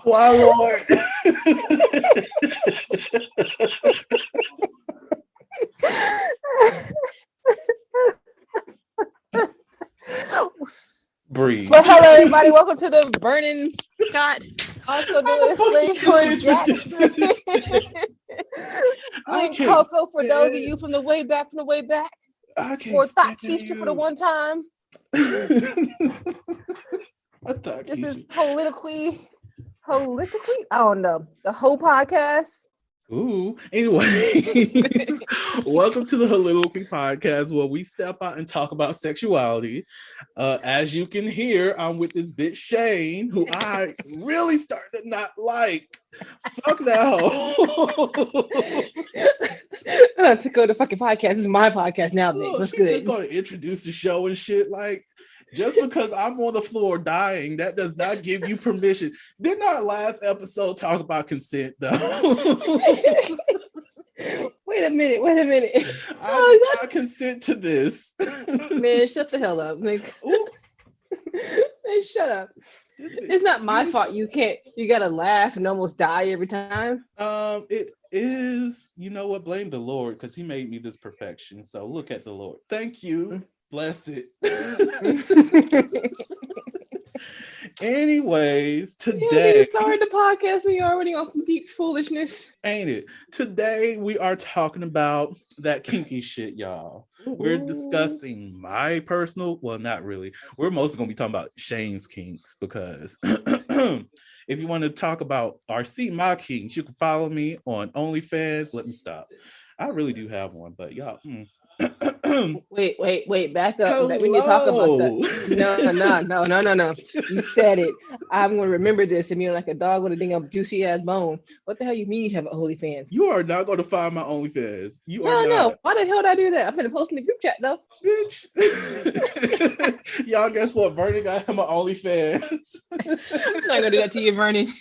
Why, Lord? Breathe. Well, hello everybody. Welcome to the Burning Shot. Also doing Slaytor Jackson. Doing Coco for those of you from the way back. Or Thought Keisha for the one time. This is politically. I don't know. The whole podcast. Ooh. Anyway, welcome to the Soliloquy Podcast, where we step out and talk about sexuality. As you can hear, I'm with this bitch Shane, who I really start to not like. Fuck that hoe. To go to fucking podcast. This is my podcast now. What's good? Just gonna introduce the show and shit. Like, just because I'm on the floor dying, that does not give you permission. Didn't our last episode talk about consent, though? Wait a minute. I consent to this. Man, shut the hell up. Like, man, shut up. It's not my fault. You gotta laugh and almost die every time. It is, you know what? Blame the Lord, because he made me this perfection. So look at the Lord. Thank you. Bless it. Anyways, today you started the podcast and you're already on some deep foolishness. Ain't it? Today we are talking about that kinky shit, y'all. We're discussing my personal, well, not really. We're mostly gonna be talking about Shane's kinks, because if you want to talk about my kinks, you can follow me on OnlyFans. Let me stop. I really do have one, but y'all. Wait, back up. Hello. We need to talk about that. No. You said it. I'm gonna remember this. And you're like a dog with a dang juicy ass bone. What the hell you mean you have an OnlyFans? You are not gonna find my OnlyFans. No. Why the hell did I do that? I'm gonna post in the group chat though. Bitch. Y'all, guess what? Vernon got him an OnlyFans. I'm not gonna do that to you, Vernon.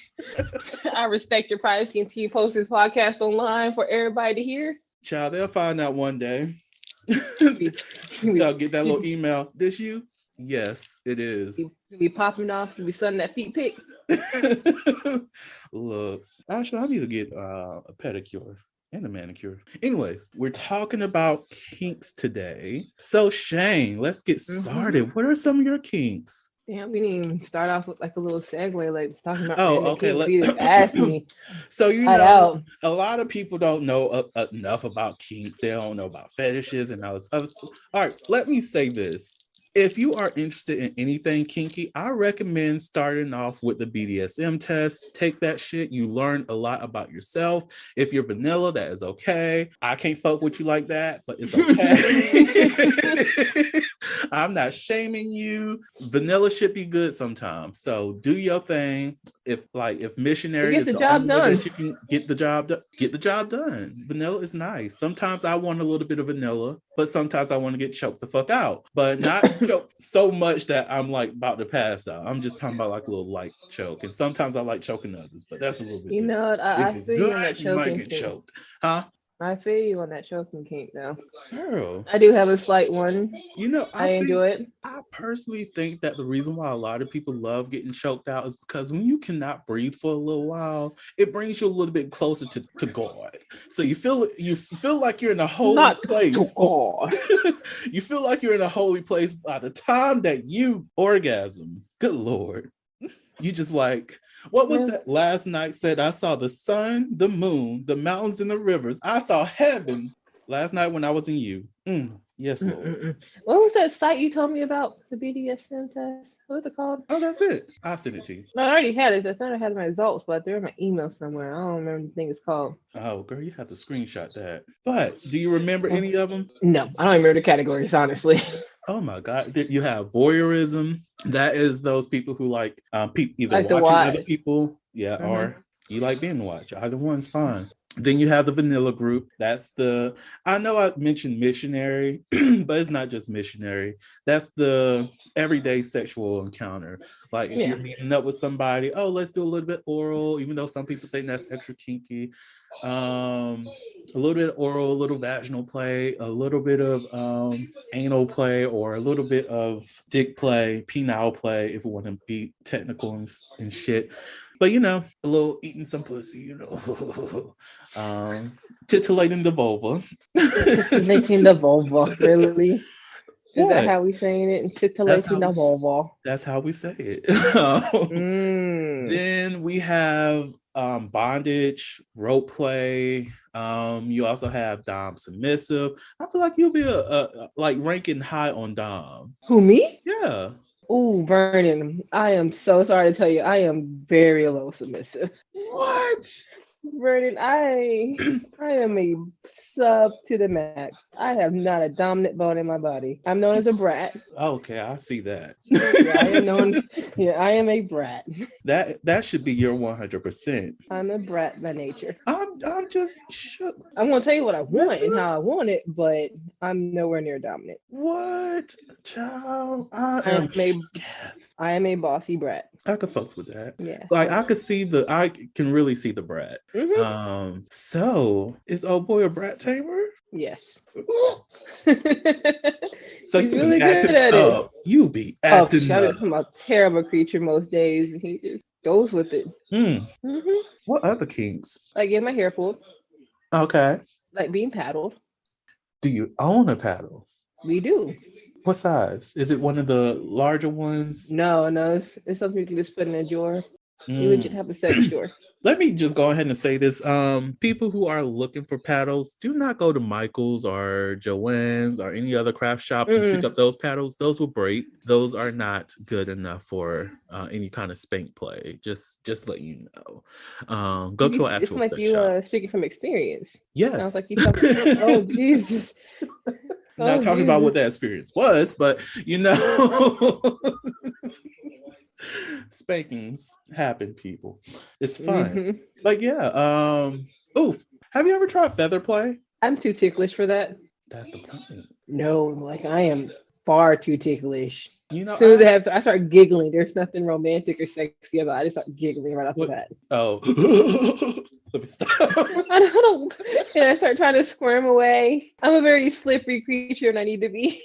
I respect your privacy until you post this podcast online for everybody to hear. Child, they'll find out one day. Y'all get that little email. This you? Yes, it is. You be popping off. You be sending that feet pic. Look, actually, I need to get a pedicure and a manicure. Anyways, we're talking about kinks today. So Shane, let's get started. What are some of your kinks? Yeah, we didn't even start off with like a little segue, like talking about. Okay. You just asked me. So a lot of people don't know enough about kinks. They don't know about fetishes and all this other stuff. All right, let me say this. If you are interested in anything kinky, I recommend starting off with the BDSM test. Take that shit. You learn a lot about yourself. If you're vanilla, that is okay. I can't fuck with you like that, but it's okay. I'm not shaming you. Vanilla should be good sometimes. So do your thing. If missionary is the job done, you can get the job done. Vanilla is nice. Sometimes I want a little bit of vanilla, but sometimes I want to get choked the fuck out, but not choke so much that I'm like about to pass out. I'm just talking about like a little light choke, and sometimes I like choking others, but that's a little bit. You know what? I feel you on that choking. You might get choked, huh? I feel you on that choking kink, though. Girl, I do have a slight one. You know, I enjoy it. I personally think that the reason why a lot of people love getting choked out is because when you cannot breathe for a little while, it brings you a little bit closer to God. So you feel like you're in a holy place. You feel like you're in a holy place by the time that you orgasm. Good Lord. You just like, what was that last night said? I saw the sun, the moon, the mountains, and the rivers. I saw heaven last night when I was in you. Yes, Lord. What was that site you told me about, the BDSM test? What was it called? Oh, that's it. I'll send it to you. No, I already had it. I thought I had my results, but they're in my email somewhere. I don't remember the thing it's called. Oh, girl, you have to screenshot that. But do you remember any of them? No, I don't remember the categories, honestly. Oh my God. You have voyeurism. That is those people who like either like watching other people, or you like being watched. Either one's fine. Then you have the vanilla group. That's the, I know I mentioned missionary, but it's not just missionary. That's the everyday sexual encounter. Like if Yeah. you're meeting up with somebody, oh, let's do a little bit oral, even though some people think that's extra kinky. A little bit oral, a little vaginal play, a little bit of anal play, or a little bit of dick play, penile play, if we want to be technical and shit. But a little eating some pussy, titillating the vulva. Titillating the vulva, really? Is that What? how we saying it? That's Titillating how the we vulva. that's how we say it. Mm. Then we have bondage, rope play. You also have dom submissive. I feel like you'll be like ranking high on dom. Who, me? Yeah. Oh, Vernon, I am so sorry to tell you, I am very low submissive. What? Vernon, I am a sub to the max. I have not a dominant bone in my body. I'm known as a brat. Okay, I see that. Yeah, I am known. Yeah, I am a brat. That should be your 100%. I'm a brat by nature. I'm just shook. I'm gonna tell you what I want and how I want it, but I'm nowhere near dominant. What, child? I I am. am a bossy brat. I could fucks with that. Yeah. Like I can really see the brat. Mm-hmm. So is old boy a brat tamer? Yes. So He's you really be good acting at it. up. You be acting up. I'm a terrible creature most days, and he just goes with it. Mm-hmm. What other kinks? Like getting my hair pulled, Okay. like being paddled. Do you own a paddle? We do. What size? Is it one of the larger ones? No, it's something you can just put in a drawer. You legit have a sex drawer. Let me just go ahead and say this. People who are looking for paddles, do not go to Michael's or Joann's or any other craft shop and pick up those paddles. Those will break. Those are not good enough for any kind of spank play. Just let you know. Go to an actual sex shop. It's like you speaking from experience. Yes. Sounds like you talking. Oh Jesus. Not talking about what that experience was, but spankings happen, people. It's fun. But yeah, oof. Have you ever tried feather play? I'm too ticklish for that. That's the point. No, like I am far too ticklish. As soon as I start giggling, there's nothing romantic or sexy about it. I just start giggling right off the bat. Oh. Let me stop. I don't. And I start trying to squirm away. I'm a very slippery creature and I need to be.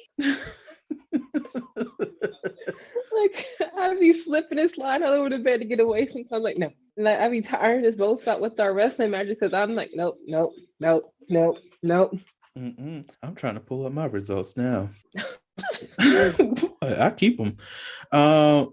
Like, I'd be slipping and sliding all over the bed to get away sometimes. Like, no. And I'd be tired as both out with our wrestling matches because I'm like, nope. I'm trying to pull up my results now. I keep them.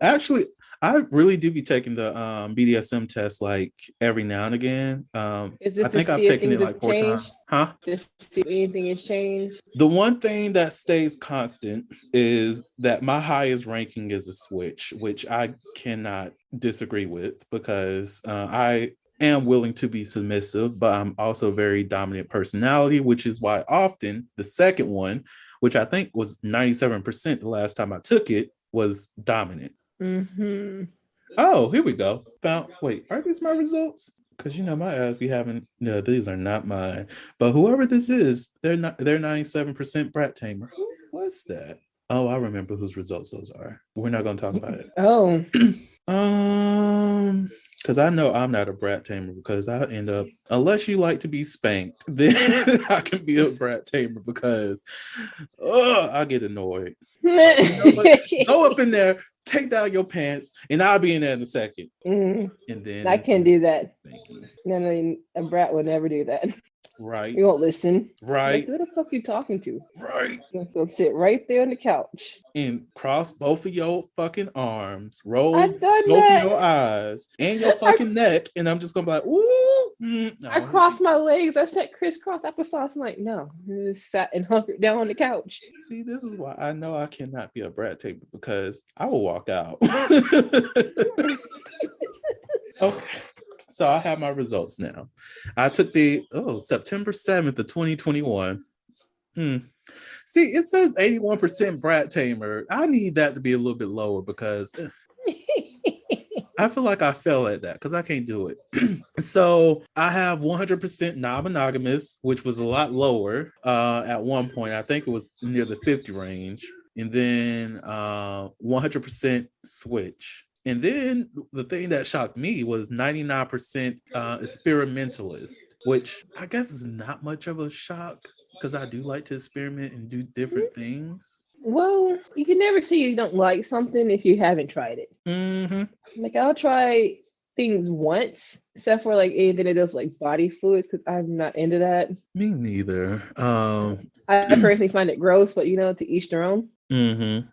Actually, I really do be taking the BDSM test like every now and again. I think I've taken it like 4 times. Huh? Just see if anything has changed. The one thing that stays constant is that my highest ranking is a switch, which I cannot disagree with because I am willing to be submissive, but I'm also a very dominant personality, which is why often the second one, which I think was 97% the last time I took it, was dominant. Oh, here we go. Wait, are these my results? Because my ass be having, no, these are not mine. But whoever this is, they're 97% brat tamer. What's that? Oh, I remember whose results those are. We're not going to talk about it. Oh. Because I know I'm not a brat tamer because I end up, unless you like to be spanked, then I can be a brat tamer because I get annoyed. Go up in there, take down your pants, and I'll be in there in a second. And then I can't do that. No, a brat would never do that. Right. You won't listen. Right. Like, who the fuck you talking to? Right. You're gonna sit right there on the couch. And cross both of your fucking arms. Roll I've done both that. of your eyes and your fucking neck. And I'm just gonna be like, ooh. No. I crossed my legs. I said crisscross applesauce. I'm like, no. I just sat and hunkered down on the couch. See, this is why I know I cannot be a brat tamer because I will walk out. Okay. So I have my results now. I took September 7th of 2021. See, it says 81% brat tamer. I need that to be a little bit lower because I feel like I fell at that because I can't do it. So I have 100% non-monogamous, which was a lot lower at one point. I think it was near the 50 range. And then 100% switch. And then the thing that shocked me was 99% experimentalist, which I guess is not much of a shock because I do like to experiment and do different things. Well, you can never say you don't like something if you haven't tried it. Mm-hmm. Like I'll try things once, except for like anything that does like body fluids, because I'm not into that. Me neither. I personally find it gross, but to each their own. Mm-hmm.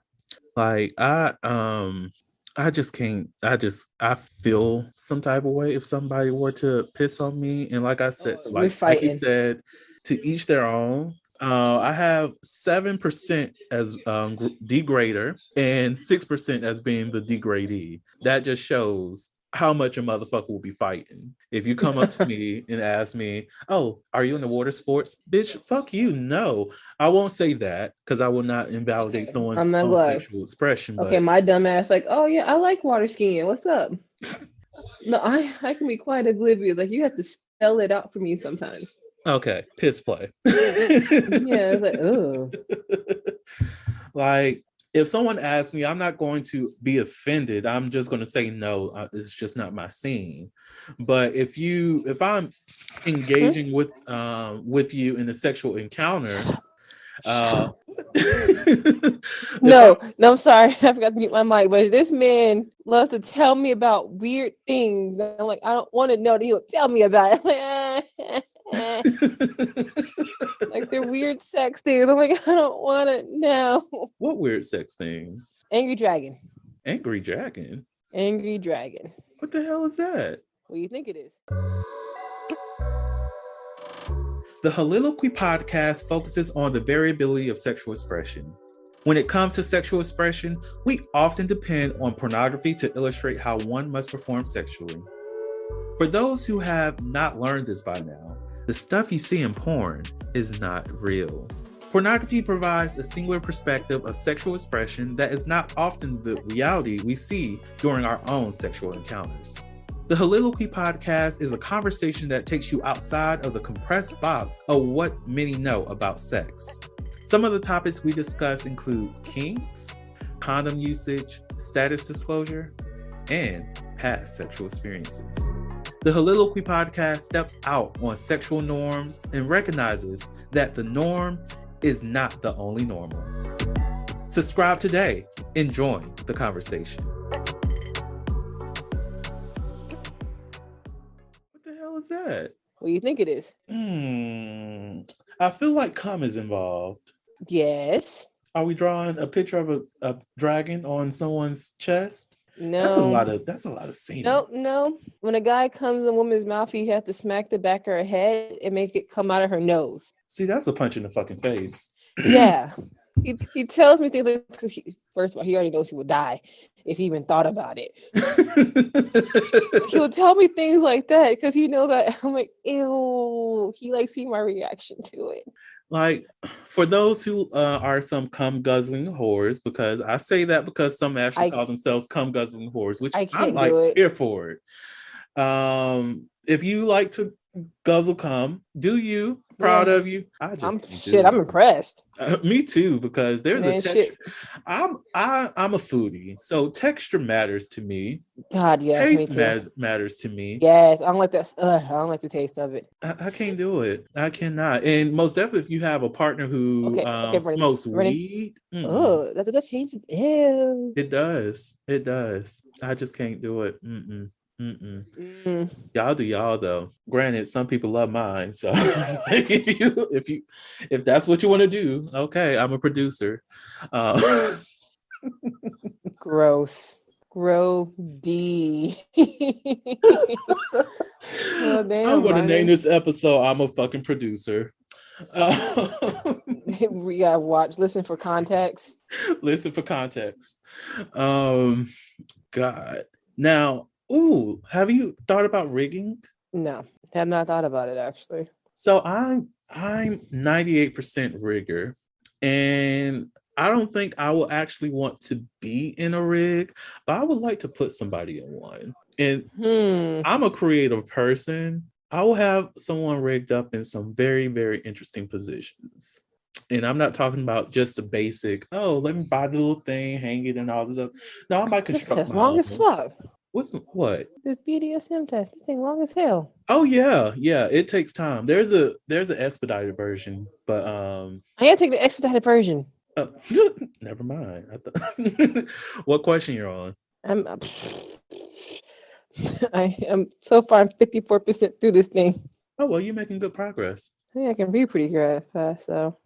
Like I just can't. I feel some type of way if somebody were to piss on me, and like I said, like you said, to each their own. I have 7% as degrader and 6% as being the degradee. That just shows how much a motherfucker will be fighting. If you come up to me and ask me, "Oh, are you in the water sports?" Bitch, fuck you. No, I won't say that because I will not invalidate someone's sexual expression. Okay, my dumb ass like, "Oh yeah, I like water skiing. What's up?" No, I can be quite oblivious. Like you have to spell it out for me sometimes. Okay, piss play. Yeah, it's like, oh. Like, if someone asks me, I'm not going to be offended. I'm just going to say no. It's just not my scene. But if I'm engaging with you in a sexual encounter, no, I'm sorry, I forgot to mute my mic. But this man loves to tell me about weird things. I'm like, I don't want to know that he'll tell me about it. Like they're weird sex things. I'm like, I don't want to know. What weird sex things? Angry dragon. Angry dragon? Angry dragon. What the hell is that? What do you think it is? The Holiloquy podcast focuses on the variability of sexual expression. When it comes to sexual expression, we often depend on pornography to illustrate how one must perform sexually. For those who have not learned this by now, the stuff you see in porn is not real. Pornography provides a singular perspective of sexual expression that is not often the reality we see during our own sexual encounters. The Holiloquy podcast is a conversation that takes you outside of the compressed box of what many know about sex. Some of the topics we discuss includes kinks, condom usage, status disclosure, and past sexual experiences. The Holiloquy podcast steps out on sexual norms and recognizes that the norm is not the only normal. Subscribe today and join the conversation. What the hell is that? What do you think it is? I feel like cum is involved. Yes. Are we drawing a picture of a dragon on someone's chest? No. That's a lot of scene. No. When a guy comes in a woman's mouth, he has to smack the back of her head and make it come out of her nose. See, that's a punch in the fucking face. Yeah. He tells me things like, because first of all, he already knows he would die if he even thought about it. He'll tell me things like that because he knows that I'm like, ew. He likes seeing my reaction to it. Like, for those who are some cum guzzling whores, because I say that because some actually call themselves cum guzzling whores, which I'm like here for it. If you like to guzzle cum, do you? Proud of you. I'm impressed. Me too, because there's a texture. I'm a foodie, so texture matters to me. God, yeah, taste matters to me. Yes, I don't like that. I don't like the taste of it. I can't do it. I cannot. And most definitely, if you have a partner who smokes weed, oh, that changes. Ew. It does. I just can't do it. Y'all do y'all though. Granted, some people love mine, so if that's what you want to do, okay, I'm a producer. Gross. D. I'm gonna name this episode "I'm a fucking producer." We gotta listen for context. God. Now, ooh, have you thought about rigging? No, have not thought about it actually. So I'm 98% rigger, and I don't think I will actually want to be in a rig, but I would like to put somebody in one. And I'm a creative person. I will have someone rigged up in some very, very interesting positions. And I'm not talking about just a basic, oh, let me buy the little thing, hang it, and all this stuff. No, I might This construct test my long as own. fuck. What? This BDSM test, this thing long as hell. Oh yeah, yeah. It takes time. There's an expedited version, but I gotta take the expedited version. uh, never mind. What question you're on? I'm I am so far. I'm 54% through this thing. Oh well, you're making good progress. I think I can read pretty fast. So,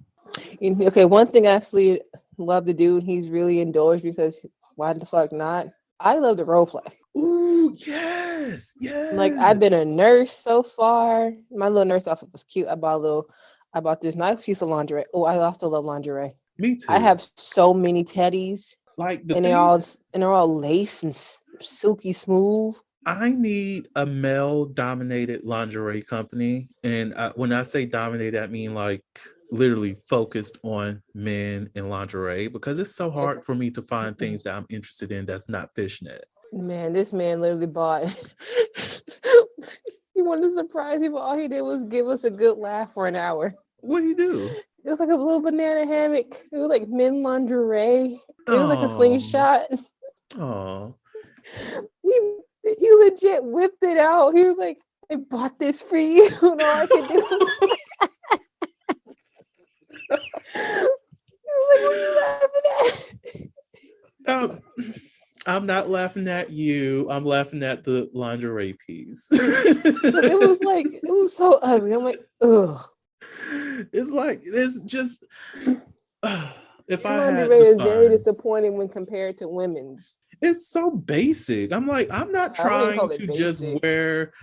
okay. One thing I absolutely love to do, and he's really indulged because why the fuck not? I love to role play. Ooh, yes, yes. Like I've been a nurse so far. My little nurse outfit was cute. I bought this nice piece of lingerie. Oh, I also love lingerie. Me too. I have so many teddies, like the and thing. they're all lace and silky smooth. I need a male dominated lingerie company. And when I say dominated, I mean like literally focused on men in lingerie because it's so hard for me to find things that I'm interested in that's not fishnet. Man, this man literally bought. He wanted to surprise people. All he did was give us a good laugh for an hour. What do you do? It was like a little banana hammock. It was like men lingerie. It was like a Oh, slingshot. oh. He legit whipped it out. He was like, I bought this for you. And all I could do was he was like, what are you laughing at? I'm not laughing at you. I'm laughing at the lingerie piece. It was so ugly. I'm like, ugh. It's just if I had Lingerie the is very funds, disappointing when compared to women's. it's so basic. I'm like, I'm not I wouldn't trying call it to just basic. wear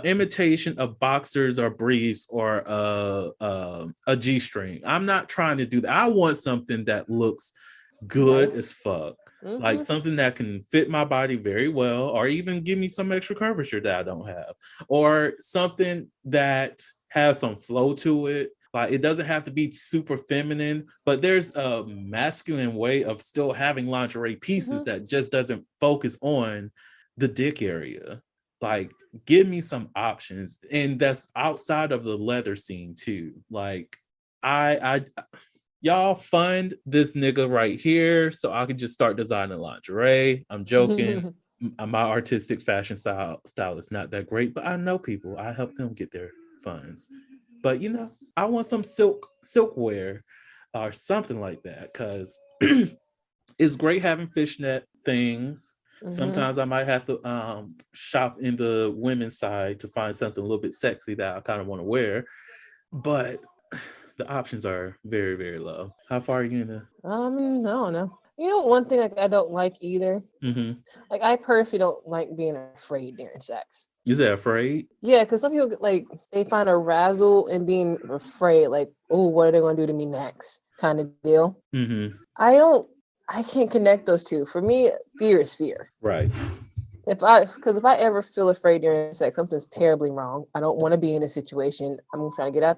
imitation of boxers or briefs or a G-string. I'm not trying to do that. I want something that looks good Nice. as fuck. Mm-hmm. Like something that can fit my body very well, or even give me some extra curvature that I don't have, or something that has some flow to it. Like it doesn't have to be super feminine, but there's a masculine way of still having lingerie pieces that just doesn't focus on the dick area. Like, give me some options, and that's outside of the leather scene too. Like, I y'all fund this nigga right here so I can just start designing lingerie. I'm joking. My artistic fashion style is not that great, but I know people. I help them get their funds. But you know, I want some silkwear or something like that because it's great having fishnet things. Sometimes I might have to shop in the women's side to find something a little bit sexy that I kind of want to wear. But the options are very, very low. How far are you gonna? I don't know. You know, one thing like I don't like either. Like I personally don't like being afraid during sex. Is that afraid? Yeah, because some people like they find a razzle in being afraid, like, oh, what are they gonna do to me next? Kind of deal. I can't connect those two. For me, fear is fear. Right. If I ever feel afraid during sex, something's terribly wrong. I don't want to be in a situation. I'm trying to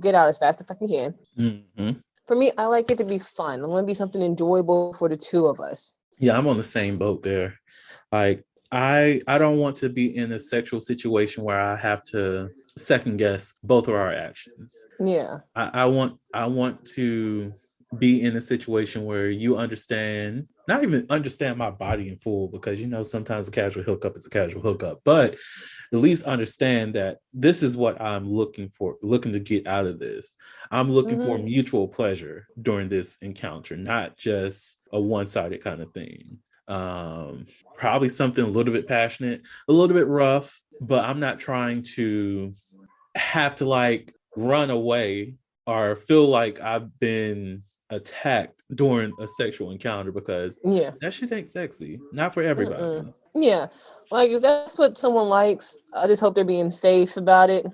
get out as fast as I can. For me, I like it to be fun. I want to be something enjoyable for the two of us. Yeah, I'm on the same boat there. Like I don't want to be in a sexual situation where I have to second guess both of our actions. Yeah. I want to be in a situation where you understand, not even understand my body in full, because you know sometimes a casual hookup is a casual hookup, but at least understand that this is what I'm looking to get out of this. I'm looking for mutual pleasure during this encounter, not just a one-sided kind of thing. Probably something a little bit passionate, a little bit rough, but I'm not trying to have to like run away or feel like I've been attacked during a sexual encounter, because that shit ain't sexy. Not for everybody. Yeah. Like if that's what someone likes, I just hope they're being safe about it.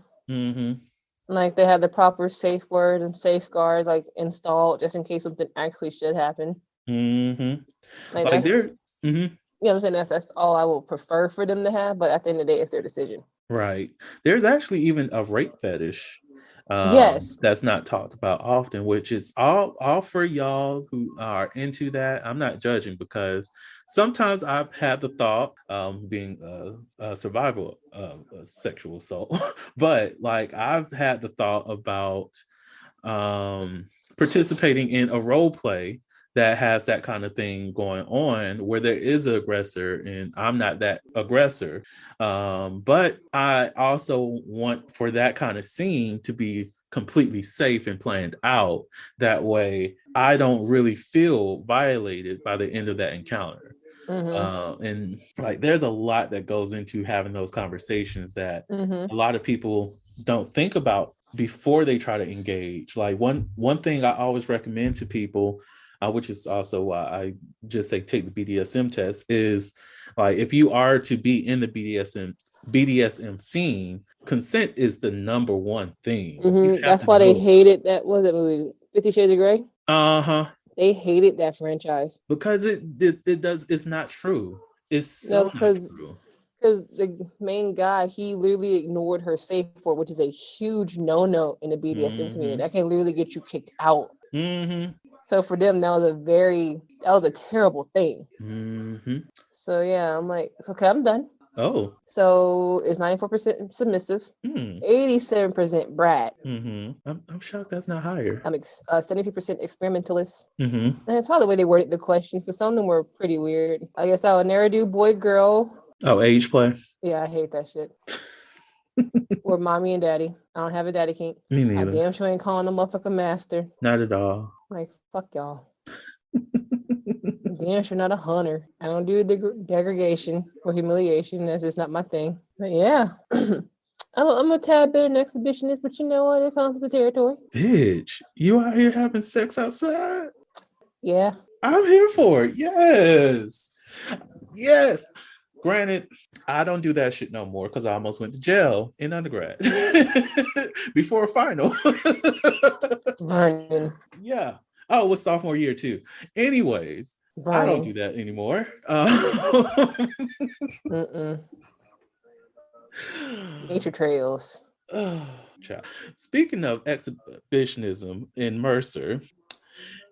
Like they have the proper safe words and safeguards like installed just in case something actually should happen. Like that's you know what I'm saying? That's all I will prefer for them to have, but at the end of the day, it's their decision. Right. There's actually even a rape fetish. Yes. That's not talked about often, which is all for y'all who are into that. I'm not judging, because sometimes I've had the thought, being a survivor of sexual assault, but like I've had the thought about participating in a role play that has that kind of thing going on, where there is an aggressor and I'm not that aggressor. But I also want for that kind of scene to be completely safe and planned out. That way I don't really feel violated by the end of that encounter. And like there's a lot that goes into having those conversations that a lot of people don't think about before they try to engage. Like one thing I always recommend to people, which is also why I just say take the BDSM test, is like if you are to be in the BDSM scene, consent is the number one thing. That's why they hated that. Was it movie 50 Shades of Grey? They hated that franchise because it does. It's not true. It's so not true. Because the main guy, he literally ignored her safe word, which is a huge no-no in the BDSM community. That can literally get you kicked out. So for them, that was a terrible thing. So yeah, I'm like, okay, I'm done. Oh. So it's 94% submissive, 87% brat. I'm shocked that's not higher. 72% experimentalist. And it's probably the way they worded the questions, because some of them were pretty weird. I guess I would never do boy, girl. Oh, age play. Yeah, I hate that shit. Or mommy and daddy. I don't have a daddy kink. Me neither. I damn sure ain't calling a motherfucker master. Not at all. Like, fuck y'all. Damn sure not a hunter. I don't do degradation or humiliation. That's just not my thing. But yeah. I'm a tad bit an exhibitionist, but you know what? It comes with the territory. Bitch, you out here having sex outside? Yeah. I'm here for it. Yes. Yes. Granted, I don't do that shit no more because I almost went to jail in undergrad before a final. Vernon. Yeah. Oh, it was sophomore year too. Anyways, Vernon. I don't do that anymore. Nature trails. Speaking of exhibitionism in Mercer,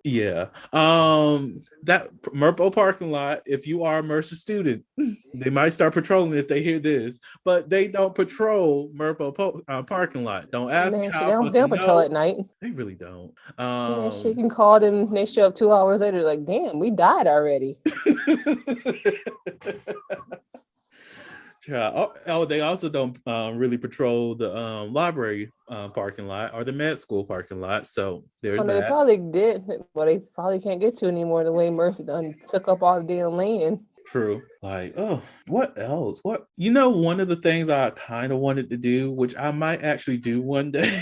yeah, that Merpo parking lot, if you are a Mercer student, they might start patrolling if they hear this, but they don't patrol Merpo parking lot. Don't ask me how. They don't patrol at night. They really don't. She can call them. They show up 2 hours later, like, damn, we died already. Oh, they also don't really patrol the library parking lot or the med school parking lot. So there's that. They probably did, but they probably can't get to anymore the way Mercer done took up all the damn land. True. Like, oh, what else? What, you know, one of the things I kind of wanted to do, which I might actually do one day,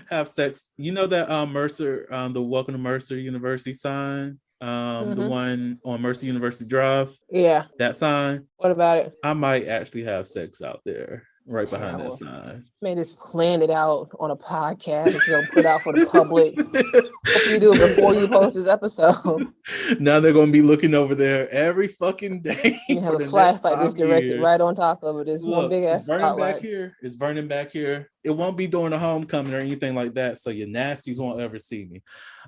have sex. You know that Mercer, the Welcome to Mercer University sign? The one on Mercer University Drive. Yeah. That sign. What about it? I might actually have sex out there right behind that sign. Man, just planned it out on a podcast that you're gonna put out for the public. Hope you do it before you post this episode. Now they're gonna be looking over there every fucking day. You have a flashlight that's directed right on top of it. It's one big ass spotlight. It's burning back here. It won't be during a homecoming or anything like that, so your nasties won't ever see me.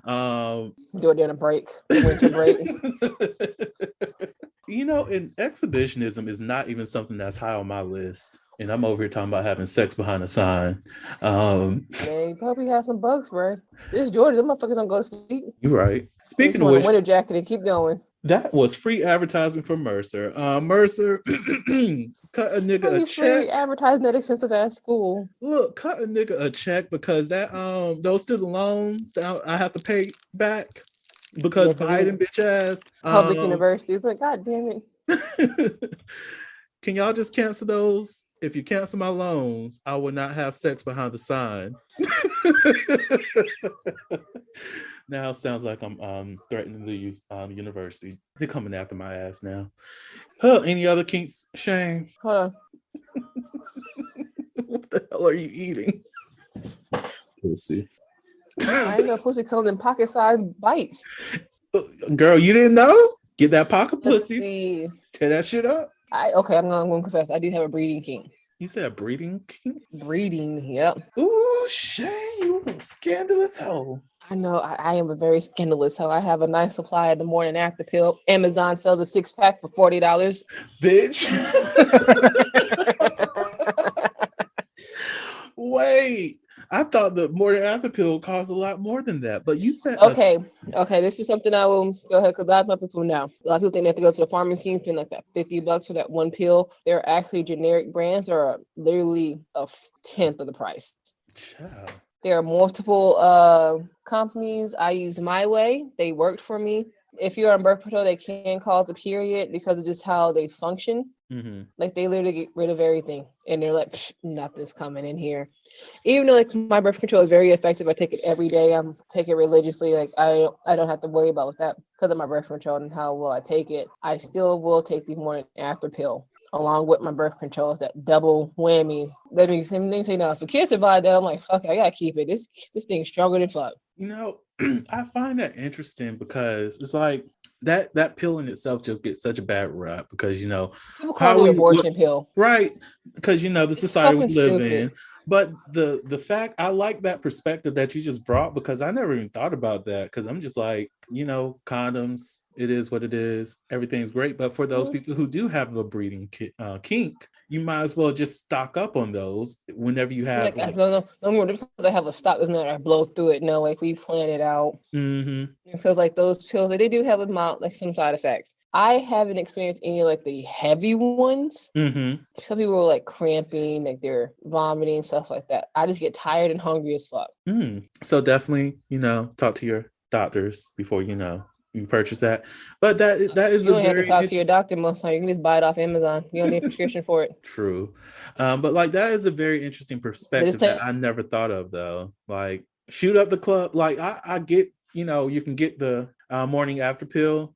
Do it during a break, winter break. You know, and exhibitionism is not even something that's high on my list. And I'm over here talking about having sex behind a sign. Man, you probably have some bugs, bro. This Georgia, them motherfuckers don't go to sleep. You're right. Speaking of which, winter jacket and keep going. That was free advertising for Mercer. Mercer, cut a nigga a check. Free advertising that expensive ass school. Look, cut a nigga a check because that those student loans I have to pay back because Biden bitch ass. Public universities, like, God damn it. Can y'all just cancel those? If you cancel my loans, I will not have sex behind the sign. Now it sounds like I'm threatening to use university. They're coming after my ass now. Any other kinks, Shane? Hold on. What the hell are you eating? Pussy. I know pussy comes in pocket-sized bites. Girl, you didn't know? Get that pocket pussy. Tear that shit up. I'm going to confess. I do have a breeding kink. You said breeding kink? Breeding, yep. Ooh, Shay, you a scandalous hoe. I know I am a very scandalous hoe. I have a nice supply of the morning after pill. Amazon sells a 6-pack for $40. Bitch. Wait, I thought the morning after pill cost a lot more than that, but you said okay, this is something I will go ahead because a lot of people know. A lot of people think they have to go to the pharmacy and spend like that $50 for that one pill. There are actually generic brands that are literally a tenth of the price. Child. There are multiple companies. I use My Way. They worked for me. If you're on birth control, they can cause a period because of just how they function. Mm-hmm. Like they literally get rid of everything, and they're like, nothing's coming in here. Even though like my birth control is very effective, I take it every day. I'm take it religiously. Like I don't have to worry about that because of my birth control and how well I take it. I still will take the morning after pill along with my birth control. It's that double whammy. Let me tell you now, if a kid survived that, I'm like, fuck it, I gotta keep it. This thing's stronger than fuck. You know, I find that interesting because it's like that pill in itself just gets such a bad rap because, you know, people call it abortion pill. Right. Because, you know, the society we live stupid. in. But the fact, I like that perspective that you just brought because I never even thought about that because I'm just like, you know, condoms, it is what it is. Everything's great. But for those people who do have the breeding kink, you might as well just stock up on those whenever you have. No more because I have a stock doesn't matter. I blow through it. No, like we plan it out. Mm-hmm. So it's like those pills, they do have like some side effects. I haven't experienced any like the heavy ones. Mm-hmm. Some people are like cramping, like they're vomiting, stuff like that. I just get tired and hungry as fuck. So definitely, you know, talk to your doctors before you purchase that. But that is you don't have to talk to your doctor most time. You can just buy it off Amazon. You don't need a prescription for it. True. But like that is a very interesting perspective that I never thought of though. Like shoot up the club. Like I get, you know, you can get the morning after pill.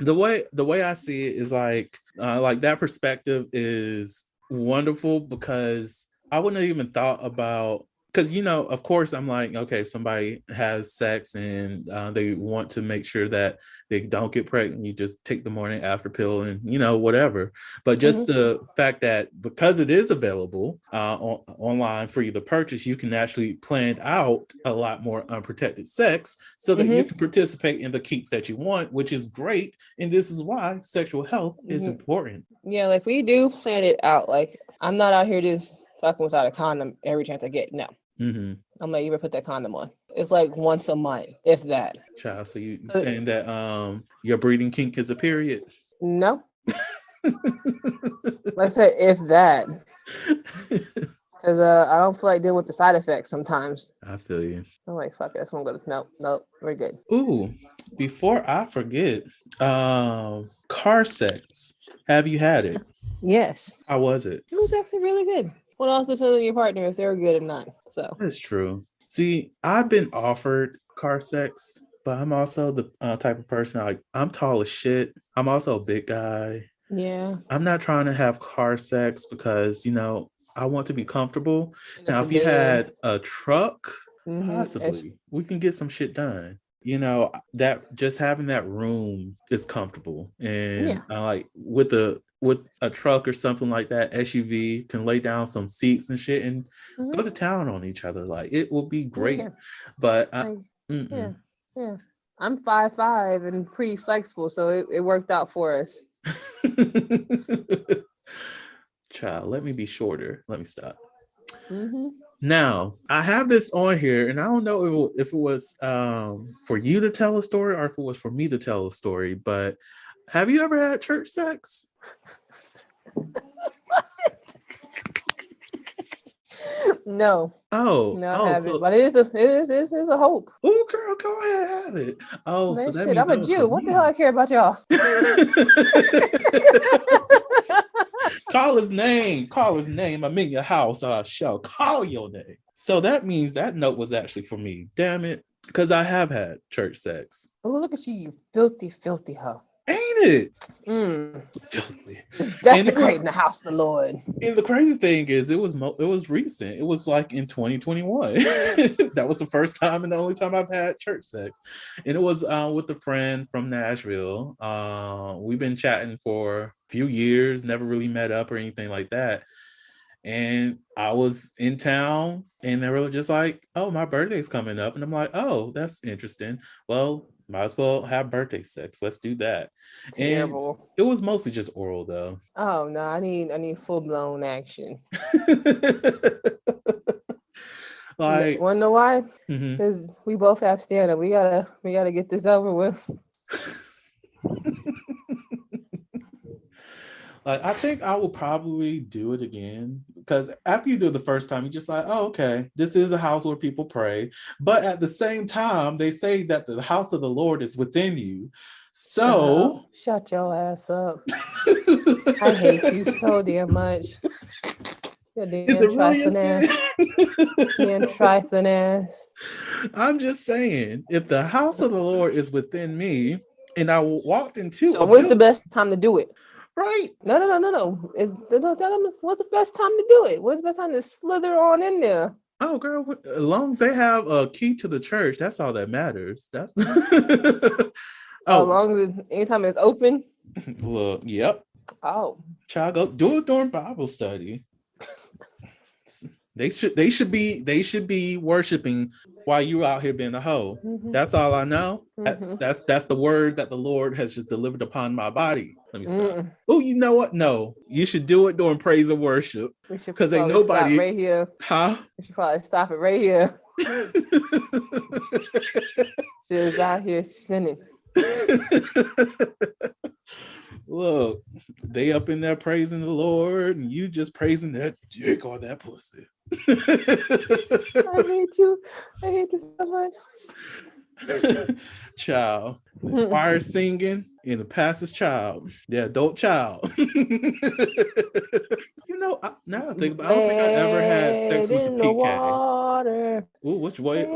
The way I see it is like that perspective is wonderful because I wouldn't have even thought about, because, you know, of course, I'm like, okay, if somebody has sex and they want to make sure that they don't get pregnant, you just take the morning after pill and, you know, whatever. But just the fact that because it is available online for you to purchase, you can actually plan out a lot more unprotected sex so that you can participate in the kinks that you want, which is great. And this is why sexual health is important. Yeah, like we do plan it out. Like I'm not out here just fucking without a condom every chance I get. No. I'm like, you ever put that condom on? It's like once a month, if that. Child, so you saying that your breeding kink is a period? No. Like I said, if that. Because I don't feel like dealing with the side effects sometimes. I feel you. I'm like, fuck it, that's gonna go. Nope, we're good. Ooh, before I forget, car sex. Have you had it? Yes. How was it? It was actually really good. What else depends on your partner if they're good or not. So that's true. See, I've been offered car sex, but I'm also the type of person I'm tall as shit. I'm also a big guy. Yeah. I'm not trying to have car sex because, you know, I want to be comfortable. Now, if you had a truck, possibly we can get some shit done. You know, that just having that room is comfortable, and like with a truck or something like that, SUV can lay down some seats and shit and go to town on each other. Like it will be great. Yeah. But yeah, I'm 5'5" and pretty flexible, so it worked out for us. Child, let me be shorter. Let me stop. Now, I have this on here, and I don't know if it was for you to tell a story or if it was for me to tell a story, but have you ever had church sex? No. Oh, no, I haven't. But it is a hope. Oh, girl, go ahead, have it. Oh, man, so that shit, I'm a Jew. What the hell I care about y'all? Call his name. I'm in your house. I shall call your name. So that means that note was actually for me. Damn it. Because I have had church sex. Oh, look at you filthy, filthy hoe. Ain't it? Filthy. Desecrating the house of the Lord. And the crazy thing is, it was recent. It was like in 2021. That was the first time and the only time I've had church sex. And it was with a friend from Nashville. We've been chatting for a few years, never really met up or anything like that. And I was in town and they were just like, oh, my birthday's coming up. And I'm like, oh, that's interesting. Well, might as well have birthday sex. Let's do that. Terrible. And it was mostly just oral though. Oh no, I need full-blown action. Like, wanna know why? Because we both have stand-up. We gotta get this over with. Like, I think I will probably do it again because after you do it the first time, you're just like, oh, okay, this is a house where people pray. But at the same time, they say that the house of the Lord is within you. So shut your ass up. I hate you so damn much. Is it really a sin? Damn trifling ass. I'm just saying, if the house of the Lord is within me and I walked into so when's the best time to do it? Right. No. What's the best time to do it? What's the best time to slither on in there? Oh, girl, as long as they have a key to the church, that's all that matters. That's as long as anytime it's open. Well, yep. Oh. Child, go do it during Bible study. They should be worshiping while you out here being a hoe. Mm-hmm. That's all I know. Mm-hmm. That's the word that the Lord has just delivered upon my body. Let me stop. Mm-hmm. Oh, you know what? No, you should do it during praise and worship. Because ain't nobody stop right here. Huh? We should probably stop it right here. She's out here sinning. Look, they up in there praising the Lord, and you just praising that dick or that pussy. I hate you so much. Child, the choir singing and the pastor's child, the adult child. Now I think about it, I don't think I ever had sex with the PK. Water. Ooh, which water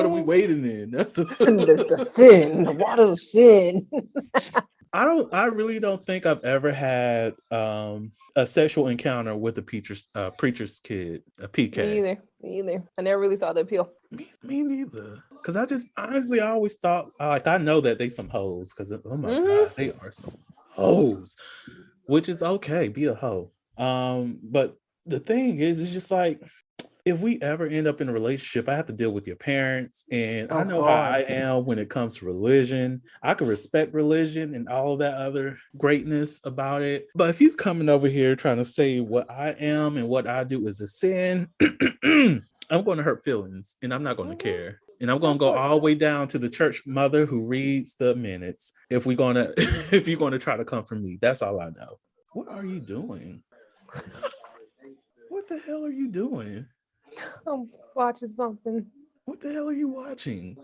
are we waiting in? That's the sin, the water of sin. I really don't think I've ever had a sexual encounter with a preacher's kid, a PK. Me either. I never really saw the appeal. Me neither. Because I always thought, like, I know that they some hoes. Because, oh my God, they are some hoes. Which is okay, be a hoe. But the thing is, it's just like, if we ever end up in a relationship, I have to deal with your parents. And I know how I am when it comes to religion. I can respect religion and all that other greatness about it. But if you coming over here trying to say what I am and what I do is a sin, I'm going to hurt feelings and I'm not going to care. And I'm going to go all the way down to the church mother who reads the minutes if you're going to try to come for me. That's all I know. What are you doing? What the hell are you doing? I'm watching something. What the hell are you watching?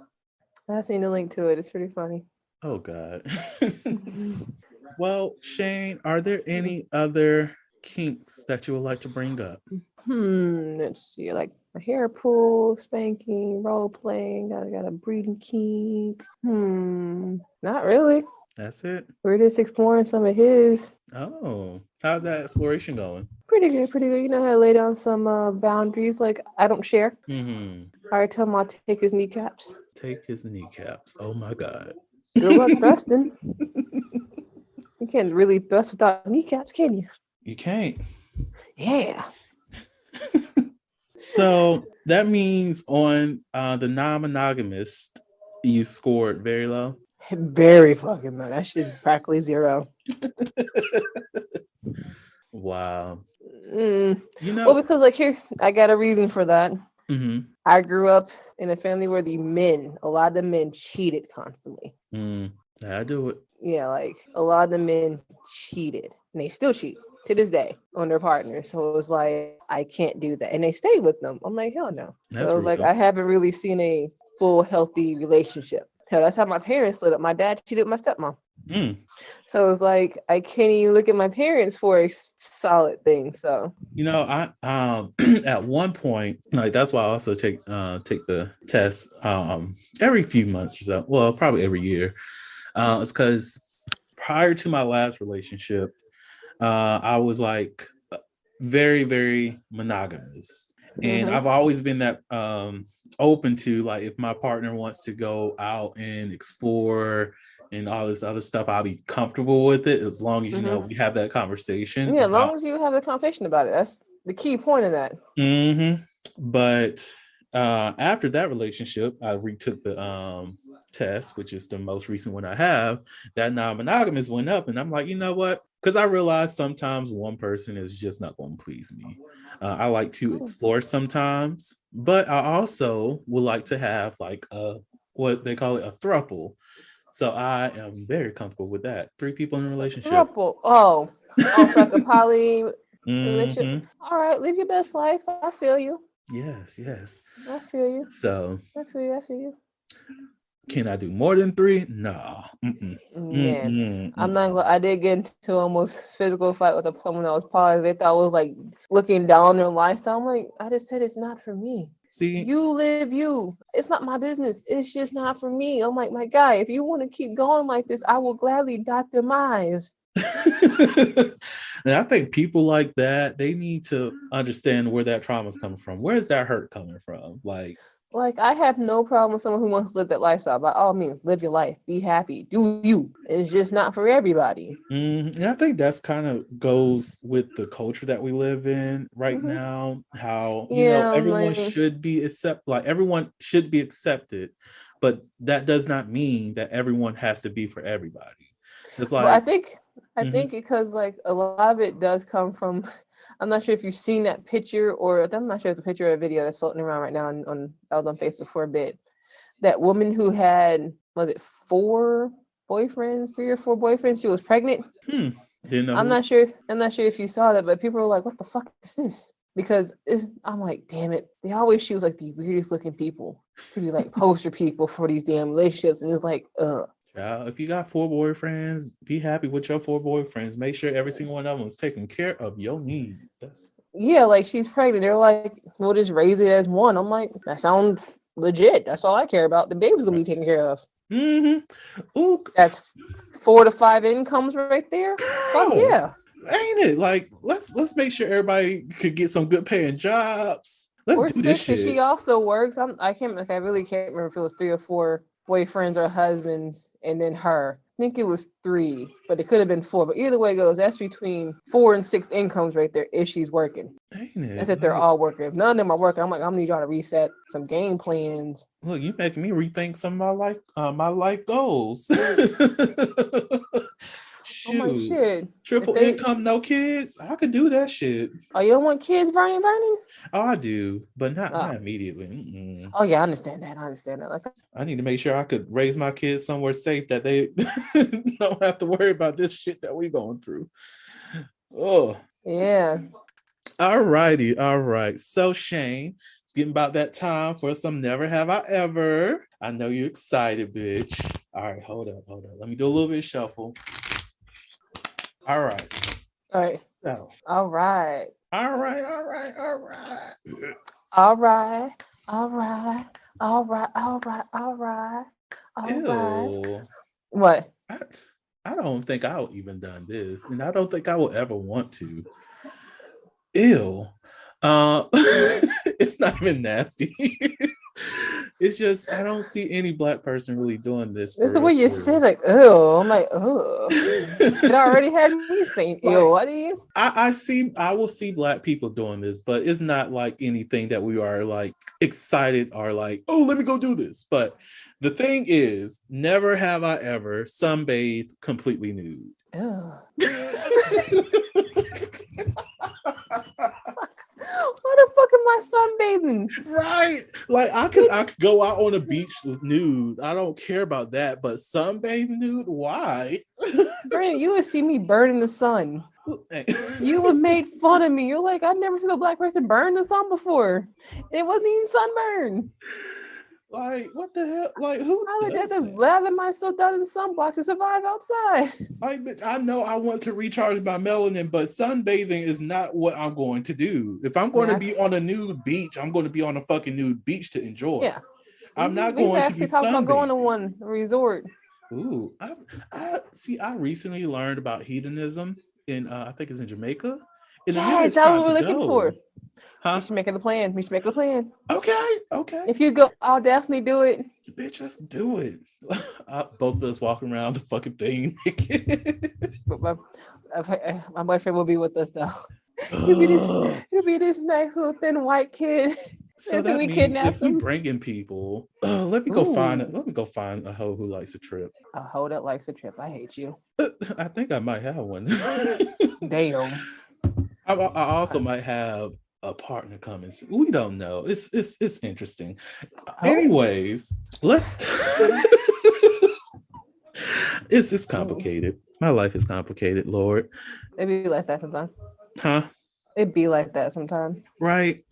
I seen the link to it. It's pretty funny. Oh, God. Well, Shane, are there any other kinks that you would like to bring up? Let's see. Like a hair pull, spanking, role playing. I got a breeding kink. Not really. That's it? We're just exploring some of his. Oh, how's that exploration going? Pretty good. You know how to lay down some boundaries, like I don't share. Mm-hmm. I already tell him I'll take his kneecaps. Take his kneecaps. Oh my God. Good luck thrusting. You can't really thrust without kneecaps, can you? You can't. Yeah. So that means on the non-monogamous, you scored very low. Very fucking low. That shit's practically 0. Wow. Well, because like here, I got a reason for that. Mm-hmm. I grew up in a family where a lot of the men cheated constantly. I do it. Yeah, like a lot of the men cheated, and they still cheat to this day on their partners. So it was like, I can't do that, and they stayed with them. I'm like, hell no. That's so like, I haven't really seen a full healthy relationship. Hell, that's how my parents split up. My dad cheated with my stepmom. So it's like, I can't even look at my parents for a solid thing. So I at one point, like, that's why I also take the test every few months or so. Well, probably every year. It's because prior to my last relationship, I was like very, very monogamous. And I've always been that open to, like, if my partner wants to go out and explore and all this other stuff, I'll be comfortable with it as long as we have that conversation. Yeah, as long as you have a conversation about it. That's the key point of that. But after that relationship, I retook the test, which is the most recent one I have. That non-monogamous went up, and I'm like, you know what? Because I realized sometimes one person is just not going to please me. I like to explore sometimes, but I also would like to have like what they call it, a throuple. So I am very comfortable with that. 3 people in a relationship. Throuple. Oh, also like a poly relationship. All right, live your best life. I feel you. Yes. I feel you. So I feel you. can I do more than 3? No. Man, I'm not gonna. I did get into almost physical fight with someone that was poly. They thought I was like looking down on their lifestyle. I'm like, I just said it's not for me. See, you live you. It's not my business. It's just not for me. I'm like, my guy, if you want to keep going like this, I will gladly dot them eyes. And I think people like that, they need to understand where that trauma is coming from. Where is that hurt coming from? Like I have no problem with someone who wants to live that lifestyle. By all means, live your life, be happy, do you. It's just not for everybody. And I think that's kind of goes with the culture that we live in right now. How everyone should be everyone should be accepted, but that does not mean that everyone has to be for everybody. It's like, but I think because like a lot of it does come from. I'm not sure if you've seen that picture, or I'm not sure if it's a picture or a video that's floating around right now on I was on Facebook for a bit. That woman who had, was it 4 boyfriends, 3 or 4 boyfriends? She was pregnant. Didn't know. I'm not sure if you saw that, but people were like, "What the fuck is this?" Because I'm like, damn it, they always choose like the weirdest looking people to be like poster people for these damn relationships, and it's like, if you got 4 boyfriends, be happy with your 4 boyfriends. Make sure every single one of them is taking care of your needs. Yeah, like she's pregnant. They're like, we'll just raise it as 1. I'm like, that sounds legit. That's all I care about. The baby's gonna be taken care of. Ooh, that's 4 to 5 incomes right there. Fuck yeah, ain't it? Like, let's make sure everybody could get some good paying jobs. Let's do this shit. She also works. I really can't remember if it was 3 or 4 boyfriends or husbands, and then her. I think it was 3, but it could have been 4. But either way it goes, that's between 4 and 6 incomes right there if she's working. Ain't it? That's if they're all working. If none of them are working, I'm like, I'm gonna need y'all to reset some game plans. Look, you making me rethink some of my life goals. Oh my shit. Triple income, no kids. I could do that shit. Oh, you don't want kids, Vernon? Oh, I do, but not immediately. Oh yeah, I understand that. Like, I need to make sure I could raise my kids somewhere safe that they don't have to worry about this shit that we're going through. Oh yeah. All right. So Shane, it's getting about that time for some Never Have I Ever. I know you're excited, bitch. All right, hold up. Let me do a little bit of shuffle. All right. So. All right. What? I don't think I've even done this, and I don't think I will ever want to. Ew. It's not even nasty. It's just I don't see any Black person really doing this. It's the way you say like, ew. I'm like, oh. It already had me saying ew. What do you? I will see Black people doing this, but it's not like anything that we are like excited or like, oh, let me go do this. But the thing is, never have I ever sunbathed completely nude. Ew. Why the fuck am I sunbathing? Right. Like I could go out on a beach nude. I don't care about that, but sunbathing nude, why? Brandon, you would see me burn in the sun. You would make fun of me. You're like, I've never seen a Black person burn in the sun before. It wasn't even sunburn. Like, what the hell? Like, who? I would have to lather myself down in sunblock to survive outside. Like, I know I want to recharge my melanin, but sunbathing is not what I'm going to do. If I'm going to be on a nude beach, I'm going to be on a fucking nude beach to enjoy. Yeah. I'm not going to be talking about going to one resort. Ooh, I recently learned about hedonism in I think it's in Jamaica. Yes, that's what we're looking for. Huh? We should make it a plan. Okay. If you go, I'll definitely do it. Bitch, let's do it. Both of us walking around the fucking thing naked. But my boyfriend will be with us though. He'll be this nice little thin white kid. So After that we means kidnap if we him. bringing people, let me go find it. Let me go find a hoe who likes a trip. A hoe that likes a trip. I hate you. I think I might have one. Damn. I also might have a partner coming. We don't know. It's interesting. Hoe? Anyways, let's. It's complicated. My life is complicated, Lord. It be like that sometimes. Huh? It be like that sometimes. Right.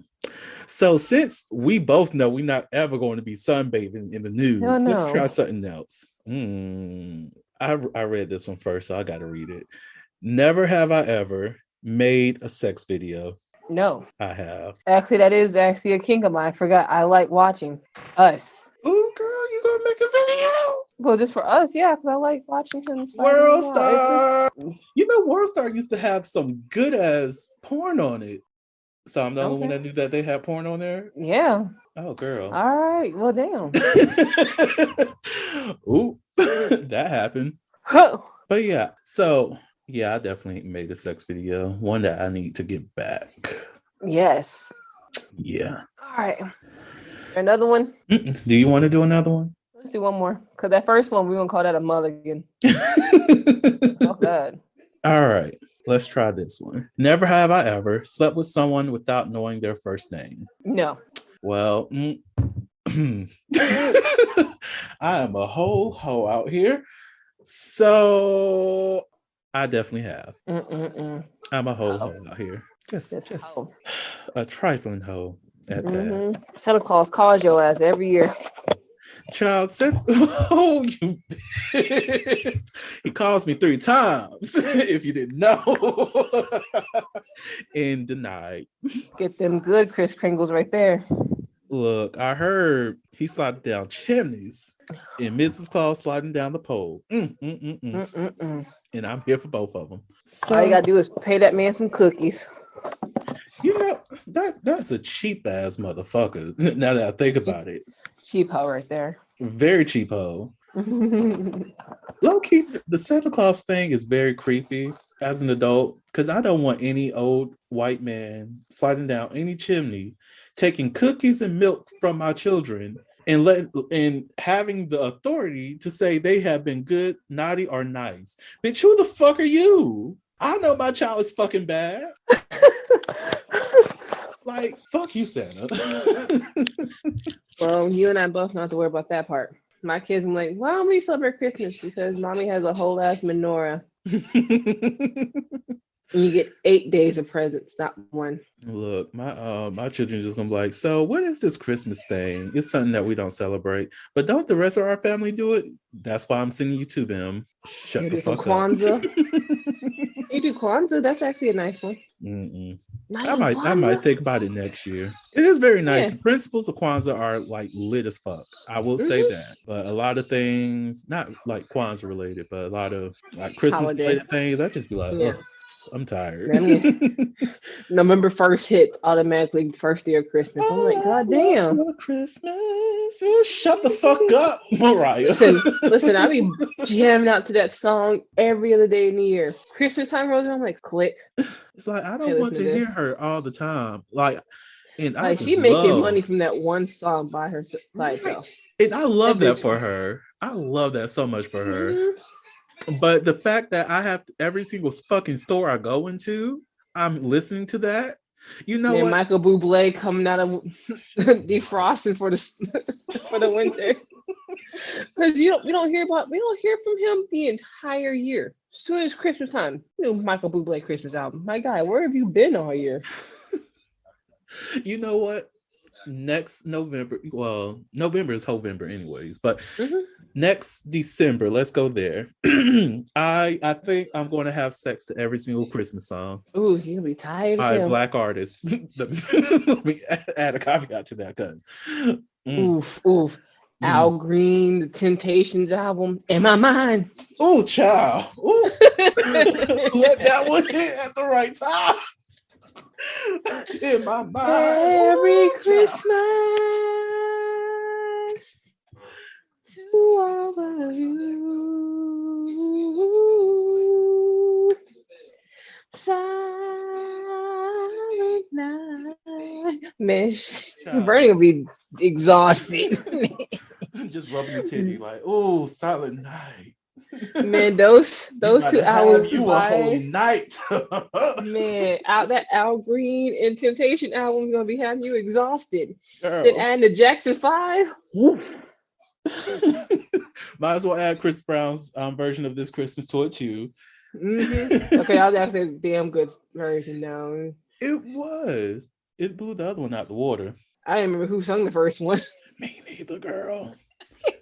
So since we both know we're not ever going to be sunbathing in the nude, let's try something else. I read this one first, so I got to read it. Never have I ever made a sex video. No. I have. Actually, that is actually a kink of mine. I forgot. I like watching us. Oh, girl, you gonna make a video? Well, just for us, yeah, because I like watching him. World Star. You know, World Star used to have some good ass porn on it. So I'm the only one that knew that they had porn on there? Yeah. Oh, girl. All right. Well, damn. Ooh, that happened. Huh. But yeah, so yeah, I definitely made a sex video. One that I need to get back. Yes. Yeah. All right. Another one? Do you want to do another one? Let's do one more. Because that first one, we're going to call that a mulligan. Fuck that. All right. Let's try this one. Never have I ever slept with someone without knowing their first name. No. Well, I am a whole hoe out here. So I definitely have. I'm a whole hoe out here. Just a trifling hoe at that. Santa Claus calls your ass every year. Child said, "Oh, you bitch." He calls me 3 times, if you didn't know. And denied. Get them good Kris Kringles right there. Look, I heard he sliding down chimneys and Mrs. Claus sliding down the pole. And I'm here for both of them. So, all you gotta do is pay that man some cookies. You know, that's a cheap ass motherfucker. Now that I think about it. Cheap hoe right there. Very cheap hoe. Low key, the Santa Claus thing is very creepy as an adult because I don't want any old white man sliding down any chimney, taking cookies and milk from my children and having the authority to say they have been good, naughty, or nice. Bitch, who the fuck are you? I know my child is fucking bad. Like, fuck you, Santa. Well, you and I both don't have to worry about that part. My kids are like, why don't we celebrate Christmas? Because mommy has a whole ass menorah. And you get 8 days of presents, not one. Look, my children just gonna be like, so what is this Christmas thing? It's something that we don't celebrate. But don't the rest of our family do it? That's why I'm sending you to them. Shut you the do fuck some Kwanzaa. You do Kwanzaa? That's actually a nice one. I might think about it next year. It is very nice. Yeah. The principles of Kwanzaa are like lit as fuck. I will say that. But a lot of things, not like Kwanzaa related, but a lot of like Christmas related things, I just be like, oh, I'm tired. November 1st hits automatically first day of Christmas. I'm like, God damn. Christmas. Shut the fuck up, Mariah. Listen, I be jamming out to that song every other day in the year. Christmas time rolls around, I'm like, click. It's like I don't want to hear her all the time. Like, and like she making money from that one song by herself. And I love that for her. I love that so much for her. But the fact that I have every single fucking store I go into, I'm listening to that. You know what? Michael Bublé coming out of defrosting for the winter. Because we don't hear from him the entire year. As soon as Christmas time, Michael Bublé Christmas album. My guy, where have you been all year? You know what? Next November, well, November is Hovember anyways, but next December, let's go there. I think I'm going to have sex to every single Christmas song. Ooh, you're gonna be tired. By Black artists. Let me add a caveat to that, cuz. Oof. Al Green, the Temptations album, In My Mind. Oh, child. Ooh. Let that one hit at the right time. In my mind. Every Christmas to all of you. Silent Man, Child. Bernie will be exhausted. Just rubbing the titty like, oh, Silent Night. Man, those You about two to have albums you a holy by night. man, out that Al Green and Temptation album is gonna be having you exhausted. Then Girl. adding the Jackson 5. Woo. Might as well add Chris Brown's version of This Christmas to it too. Okay, that was actually a damn good version though. It was. It blew the other one out the water. I didn't remember who sung the first one. Me neither, girl.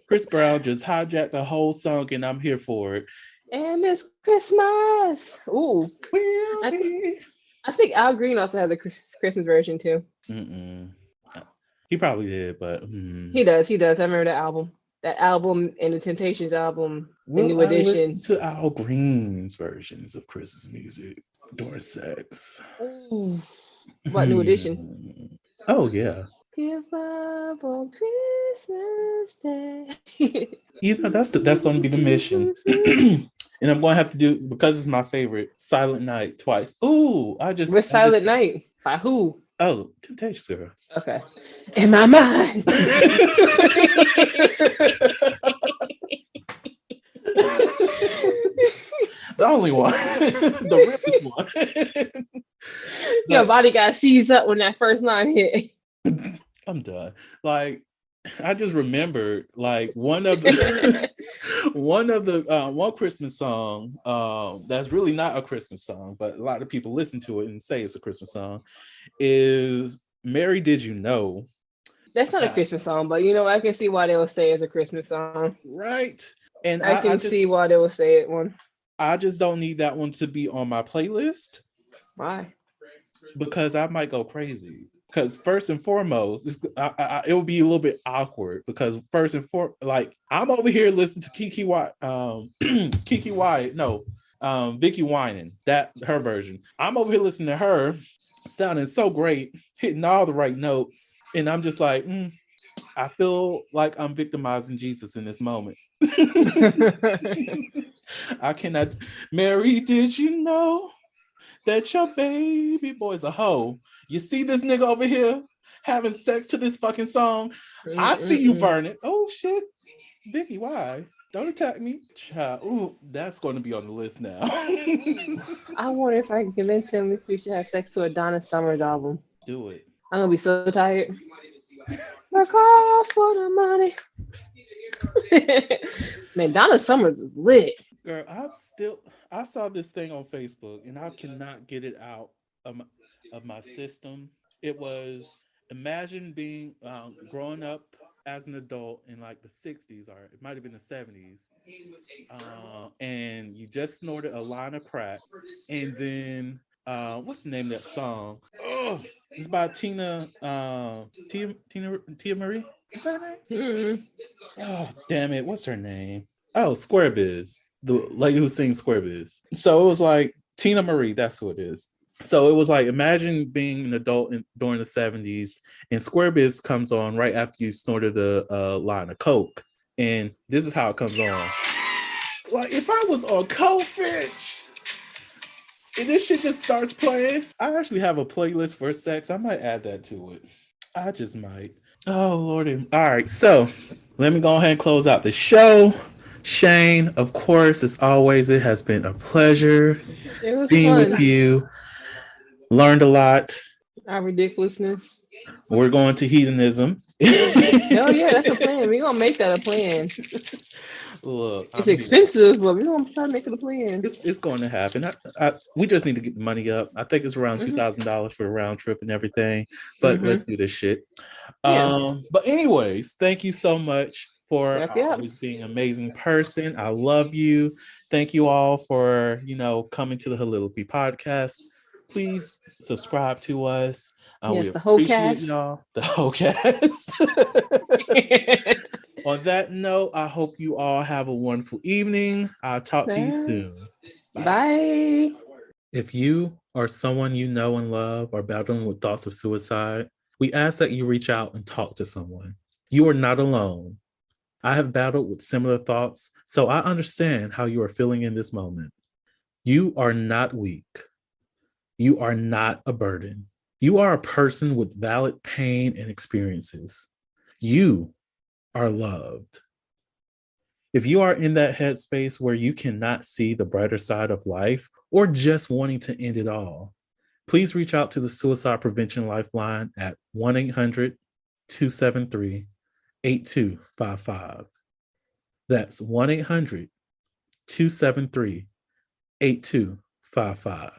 Chris Brown just hijacked the whole song, and I'm here for it. And it's Christmas. Ooh. I think Al Green also has a Christmas version too. He probably did, but he does. I remember that album. That album and the Temptations album, the new edition. To Al Green's versions of Christmas music during sex. Ooh. What new edition? Oh yeah. Give love on Christmas Day. That's going to be the mission. And I'm going to have to do, because it's my favorite, Silent Night twice. Ooh, With Silent Night? By who? Oh, Temptations, girl. Okay. In my mind. The only one. The richest one. Your body got seized up when that first line hit. I'm done. Like, I just remembered like one Christmas song that's really not a Christmas song, but a lot of people listen to it and say it's a Christmas song, is Mary Did You Know? That's not a Christmas song, but I can see why they would say it's a Christmas song. Right. And I can see why they would say it one. I just don't need that one to be on my playlist. Why? Because I might go crazy. Because first and foremost, it will be a little bit awkward. Because first and foremost, like, I'm over here listening to Vicky Winan, her version. I'm over here listening to her, sounding so great, hitting all the right notes, and I'm just like, I feel like I'm victimizing Jesus in this moment. I cannot. Mary, did you know that your baby boy's a hoe? You see this nigga over here having sex to this fucking song? I see you burning. Oh shit, Vicky, why? Don't attack me, child. Ooh, that's going to be on the list now. I wonder if I can convince him if we should have sex to a Donna Summers album. Do it. I'm gonna be so tired. Work off for the money. Man, Donna Summers is lit. Girl, I saw this thing on Facebook and I cannot get it out of my system. It was, imagine being growing up as an adult in like the 60s, or it might have been the 70s, and you just snorted a line of crack, and then what's the name of that song? Oh, it's by Tia Marie. Is that her name? Oh, damn it, what's her name? Oh, Square Biz, the lady who sings Square Biz. So it was like Tina Marie, that's who it is. So it was like, imagine being an adult during the 70s, and Square Biz comes on right after you snorted a line of coke, and this is how it comes on. Like, if I was on coke, bitch, and this shit just starts playing, I actually have a playlist for sex. I might add that to it. I just might. Oh, Lordy. All right, so let me go ahead and close out the show. Shane, of course, as always, it has been a pleasure being with you. Learned a lot. Our ridiculousness. We're going to hedonism. Hell yeah, that's a plan. We're going to make that a plan. Look, it's expensive, but we're going to try to make it a plan. It's going to happen. We just need to get the money up. I think it's around $2,000 for a round trip and everything. But let's do this shit. Yeah. But anyways, thank you so much for always being an amazing person. I love you. Thank you all for, coming to the Halilopi podcast. Please subscribe to us. Yes, the whole cast. Y'all. The whole cast. On that note, I hope you all have a wonderful evening. I'll talk to you soon. Bye. If you or someone you know and love are battling with thoughts of suicide, we ask that you reach out and talk to someone. You are not alone. I have battled with similar thoughts, so I understand how you are feeling in this moment. You are not weak. You are not a burden. You are a person with valid pain and experiences. You are loved. If you are in that headspace where you cannot see the brighter side of life or just wanting to end it all, please reach out to the Suicide Prevention Lifeline at 1-800-273-8255. That's 1-800-273-8255.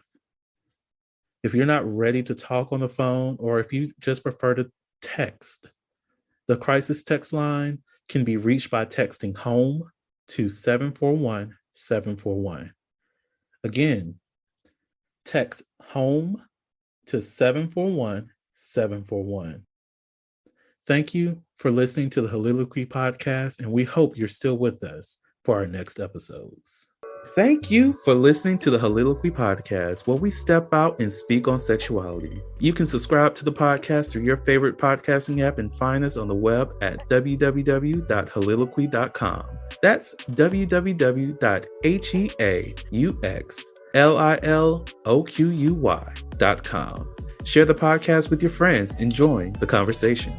If you're not ready to talk on the phone, or if you just prefer to text, the crisis text line can be reached by texting HOME to 741-741. Again, text HOME to 741-741. Thank you for listening to the Holiloquy podcast, and we hope you're still with us for our next episodes. Thank you for listening to the Holiloquy podcast, where we step out and speak on sexuality. You can subscribe to the podcast through your favorite podcasting app and find us on the web at www.holiloquy.com. That's www.HEAUXLILOQUY.com. Share the podcast with your friends and join the conversation.